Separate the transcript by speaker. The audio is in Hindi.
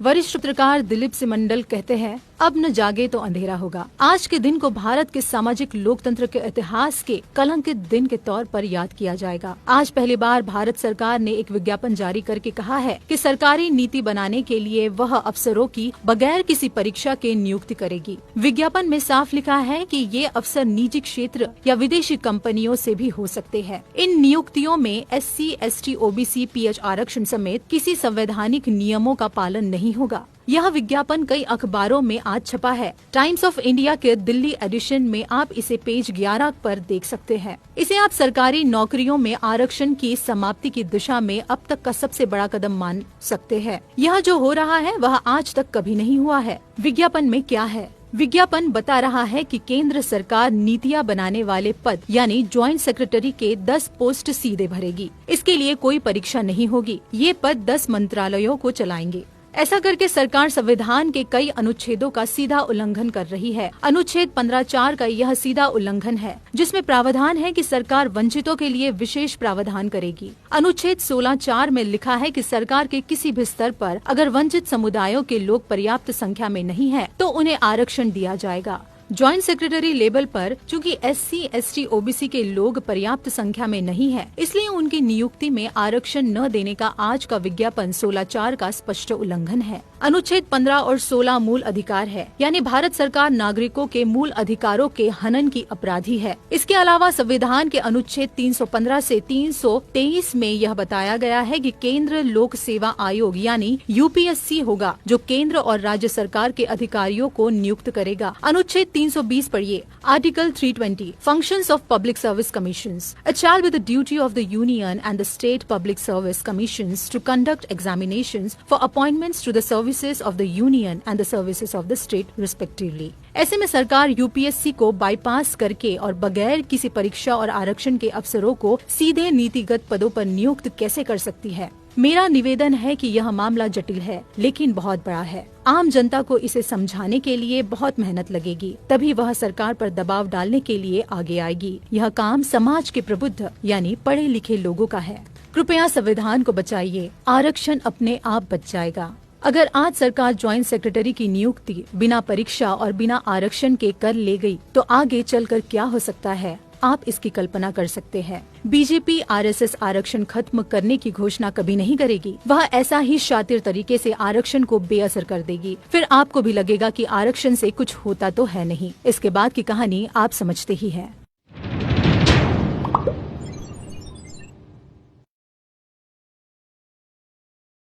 Speaker 1: वरिष्ठ पत्रकार दिलीप सिमंडल कहते हैं, अब न जागे तो अंधेरा होगा। आज के दिन को भारत के सामाजिक लोकतंत्र के इतिहास के कलंकित दिन के तौर पर याद किया जाएगा। आज पहली बार भारत सरकार ने एक विज्ञापन जारी करके कहा है कि सरकारी नीति बनाने के लिए वह अफसरों की बगैर किसी परीक्षा के नियुक्ति करेगी। विज्ञापन में साफ लिखा है कि ये अफसर निजी क्षेत्र या विदेशी कंपनियों से भी हो सकते हैं। इन नियुक्तियों में SC, ST, OBC, PH आरक्षण समेत किसी संवैधानिक नियमों का पालन नहीं होगा। यह विज्ञापन कई अखबारों में आज छपा है। टाइम्स ऑफ इंडिया के दिल्ली एडिशन में आप इसे पेज 11 पर देख सकते हैं। इसे आप सरकारी नौकरियों में आरक्षण की समाप्ति की दिशा में अब तक का सबसे बड़ा कदम मान सकते हैं। यह जो हो रहा है वह आज तक कभी नहीं हुआ है। विज्ञापन में क्या है? विज्ञापन बता रहा है कि केंद्र सरकार नीतियां बनाने वाले पद यानी ज्वाइंट सेक्रेटरी के 10 पोस्ट सीधे भरेगी। इसके लिए कोई परीक्षा नहीं होगी। ये पद 10 मंत्रालयों को चलाएंगे। ऐसा करके सरकार संविधान के कई अनुच्छेदों का सीधा उल्लंघन कर रही है। अनुच्छेद 15(4) का यह सीधा उल्लंघन है, जिसमें प्रावधान है कि सरकार वंचितों के लिए विशेष प्रावधान करेगी। अनुच्छेद 16(4) में लिखा है कि सरकार के किसी भी स्तर पर अगर वंचित समुदायों के लोग पर्याप्त संख्या में नहीं है तो उन्हें आरक्षण दिया जाएगा। ज्वाइंट सेक्रेटरी लेवल पर चूंकि SC, ST, OBC के लोग पर्याप्त संख्या में नहीं है, इसलिए उनकी नियुक्ति में आरक्षण न देने का आज का विज्ञापन 16(4) का स्पष्ट उल्लंघन है। अनुच्छेद 15 और 16 मूल अधिकार है, यानी भारत सरकार नागरिकों के मूल अधिकारों के हनन की अपराधी है। इसके अलावा संविधान के अनुच्छेद 315 से 323 में यह बताया गया है कि केंद्र लोक सेवा आयोग यानी UPSC होगा, जो केंद्र और राज्य सरकार के अधिकारियों को नियुक्त करेगा। अनुच्छेद 320 पढ़िए, article 320, functions of public service commissions. It shall be the duty of the union and the state public service commissions to conduct examinations for appointments to the services of the union and the services of the state respectively. ऐसे में सरकार UPSC को बाईपास करके और बगैर किसी परीक्षा और आरक्षण के अफसरों को सीधे नीतिगत पदों पर नियुक्त कैसे कर सकती है? मेरा निवेदन है कि यह मामला जटिल है, लेकिन बहुत बड़ा है। आम जनता को इसे समझाने के लिए बहुत मेहनत लगेगी, तभी वह सरकार पर दबाव डालने के लिए आगे आएगी। यह काम समाज के प्रबुद्ध यानी पढ़े लिखे लोगों का है। कृपया संविधान को बचाइए, आरक्षण अपने आप बच जाएगा। अगर आज सरकार ज्वाइंट सेक्रेटरी की नियुक्ति बिना परीक्षा और बिना आरक्षण के कर ले गई, तो आगे चलकर क्या हो सकता है, आप इसकी कल्पना कर सकते हैं। बीजेपी RSS आरक्षण खत्म करने की घोषणा कभी नहीं करेगी। वह ऐसा ही शातिर तरीके से आरक्षण को बेअसर कर देगी। फिर आपको भी लगेगा कि आरक्षण से कुछ होता तो है नहीं। इसके बाद की कहानी आप समझते ही हैं।